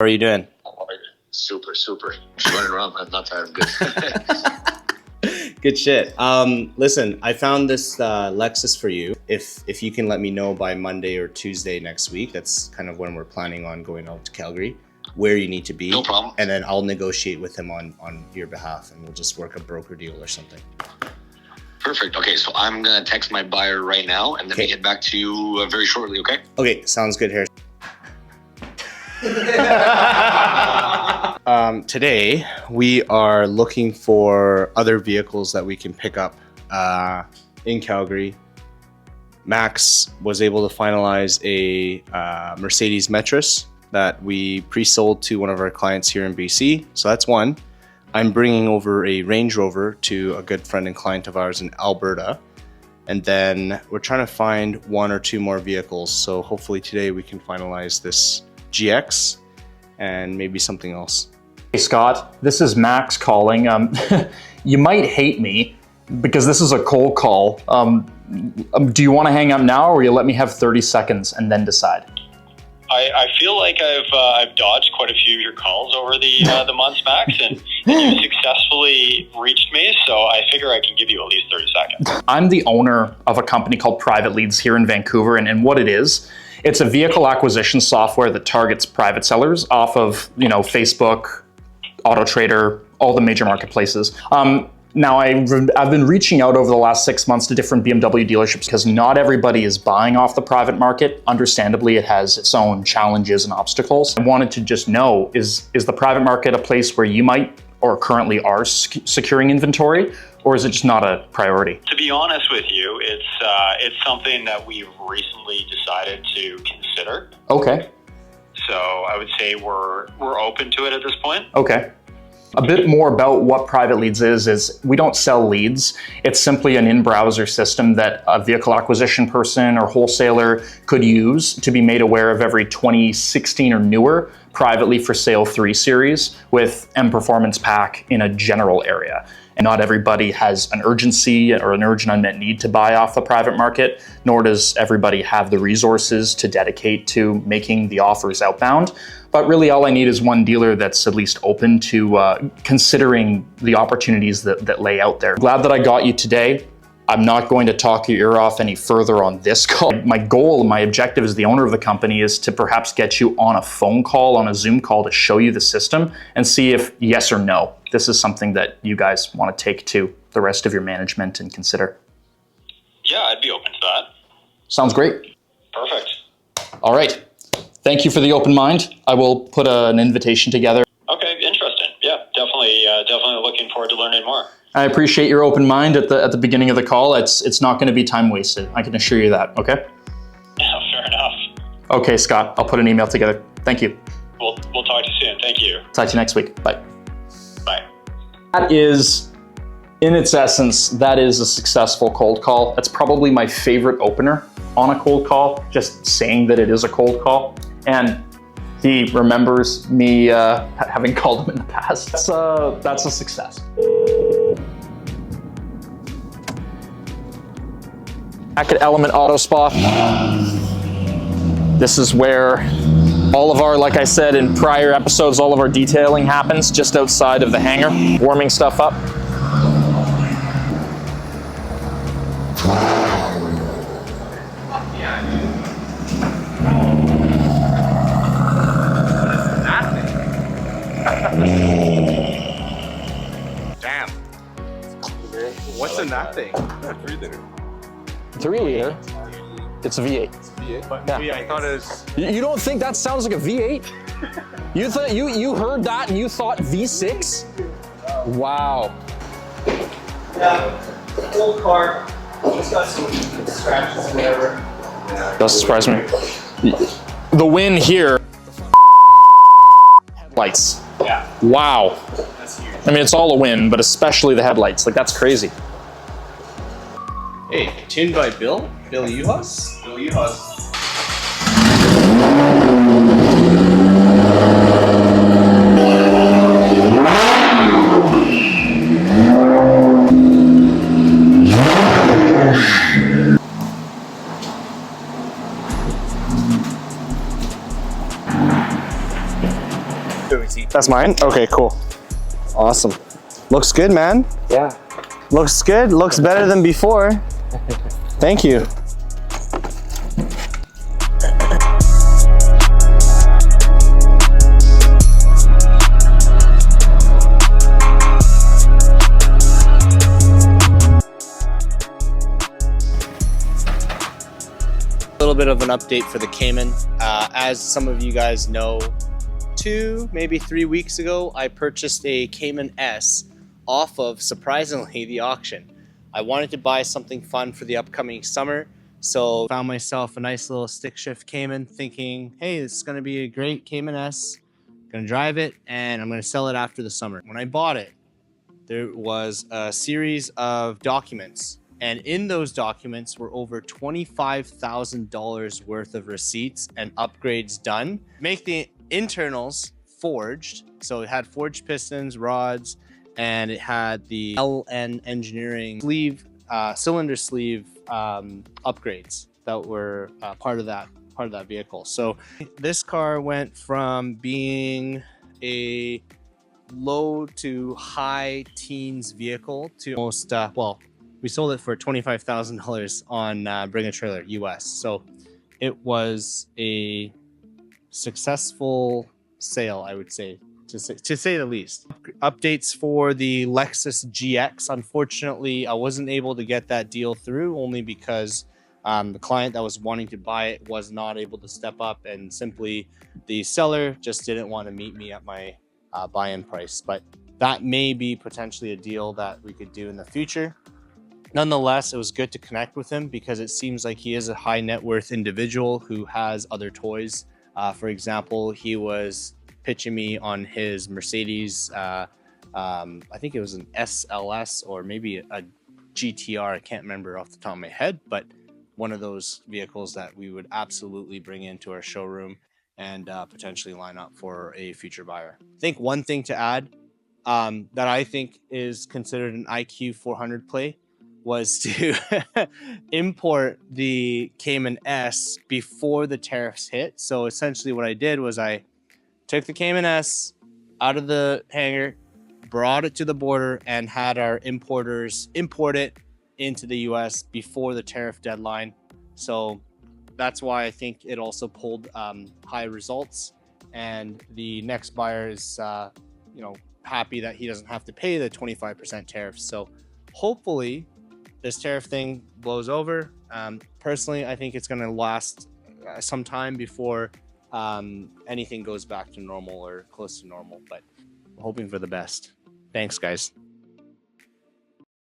How are you doing? Super. Just running around. I'm not tired. I'm good. Good shit. Listen, I found this Lexus for you. If you can let me know by Monday or Tuesday next week, that's kind of when we're planning on going out to Calgary, where you need to be. No problem. And then I'll negotiate with him on your behalf, and we'll just work a broker deal or something. Perfect. Okay, so I'm going to text my buyer right now, and then we get back to you very shortly, okay? Okay, sounds good, Harris. Today, we are looking for other vehicles that we can pick up in Calgary. Max was able to finalize a Mercedes Metris that we pre-sold to one of our clients here in BC. So that's one. I'm bringing over a Range Rover to a good friend and client of ours in Alberta. And then we're trying to find one or two more vehicles. So hopefully today we can finalize this GX and maybe something else. Hey Scott, this is Max calling. You might hate me because this is a cold call. Do you want to hang up now, or will you let me have 30 seconds and then decide? I feel like I've dodged quite a few of your calls over the months, Max, and you successfully reached me, so I figure I can give you at least 30 seconds. I'm the owner of a company called Private Leads here in Vancouver, and what it is, it's a vehicle acquisition software that targets private sellers off of, Facebook, AutoTrader, all the major marketplaces. Now, I've been reaching out over the last 6 months to different BMW dealerships because not everybody is buying off the private market. Understandably, it has its own challenges and obstacles. I wanted to just know, is the private market a place where you might or currently are securing inventory, or is it just not a priority? To be honest with you, it's something that we've recently decided to consider. Okay. So I would say we're open to it at this point. Okay. A bit more about what Private Leads is we don't sell leads. It's simply an in-browser system that a vehicle acquisition person or wholesaler could use to be made aware of every 2016 or newer privately for sale 3 Series with M Performance Pack in a general area. And not everybody has an urgency or an urgent unmet need to buy off the private market, nor does everybody have the resources to dedicate to making the offers outbound. But really all I need is one dealer that's at least open to considering the opportunities that lay out there. Glad that I got you today. I'm not going to talk your ear off any further on this call. My goal, my objective as the owner of the company is to perhaps get you on a phone call, on a Zoom call to show you the system and see if yes or no, this is something that you guys want to take to the rest of your management and consider. Yeah, I'd be open to that. Sounds great. Perfect. All right. Thank you for the open mind. I will put an invitation together. Okay, interesting. Yeah, definitely looking forward to learning more. I appreciate your open mind at the beginning of the call. It's not going to be time wasted. I can assure you that. Okay. Yeah, fair enough. Okay, Scott. I'll put an email together. Thank you. We'll talk to you soon. Thank you. Talk to you next week. Bye. Bye. That is, in its essence, that is a successful cold call. That's probably my favorite opener on a cold call. Just saying that it is a cold call, and he remembers me having called him in the past. That's a success. Back at Element Auto Spa. This is where all of our, like I said in prior episodes, all of our detailing happens just outside of the hangar, warming stuff up. Damn. What's in that thing? 3 liter. It's a V8. Yeah, I thought it was. You don't think that sounds like a V8? You thought you heard that and you thought V6? Wow. Yeah, old car. Just got some scratches or whatever. Doesn't surprise me. The win here. Headlights. Yeah. Wow. That's huge. I mean, it's all a win, but especially the headlights. Like, that's crazy. Hey, tuned by Bill Uhas? Bill Uhas. The receipt. That's mine? Okay, cool. Awesome. Looks good, man. Yeah. Looks good. Looks better than before. Thank you. A little bit of an update for the Cayman. As some of you guys know, 2, maybe 3 weeks ago, I purchased a Cayman S off of, surprisingly, the auction. I wanted to buy something fun for the upcoming summer, so found myself a nice little stick shift Cayman, thinking, hey, this is going to be a great Cayman S. I'm going to drive it, and I'm going to sell it after the summer. When I bought it, there was a series of documents, and in those documents were over $25,000 worth of receipts and upgrades done. Make the internals forged, so it had forged pistons, rods, and it had the LN engineering sleeve, cylinder sleeve upgrades that were part of that vehicle. So this car went from being a low to high teens vehicle to almost well, we sold it for $25,000 on Bring a Trailer US. So it was a successful sale, I would say, to say the least. Updates for the Lexus GX. Unfortunately, I wasn't able to get that deal through, only because the client that was wanting to buy it was not able to step up, and simply the seller just didn't want to meet me at my buy-in price. But that may be potentially a deal that we could do in the future. Nonetheless, it was good to connect with him, because it seems like he is a high net worth individual who has other toys. For example, he was pitching me on his Mercedes, I think it was an SLS or maybe a GTR, I can't remember off the top of my head, but one of those vehicles that we would absolutely bring into our showroom and potentially line up for a future buyer. I think one thing to add that I think is considered an IQ 400 play was to import the Cayman S before the tariffs hit. So essentially what I did was I took the Cayman S out of the hangar, brought it to the border, and had our importers import it into the US before the tariff deadline. So that's why I think it also pulled high results, and the next buyer is happy that he doesn't have to pay the 25% tariff. So hopefully this tariff thing blows over. Personally, I think it's going to last some time before anything goes back to normal or close to normal, but I'm hoping for the best. Thanks, guys.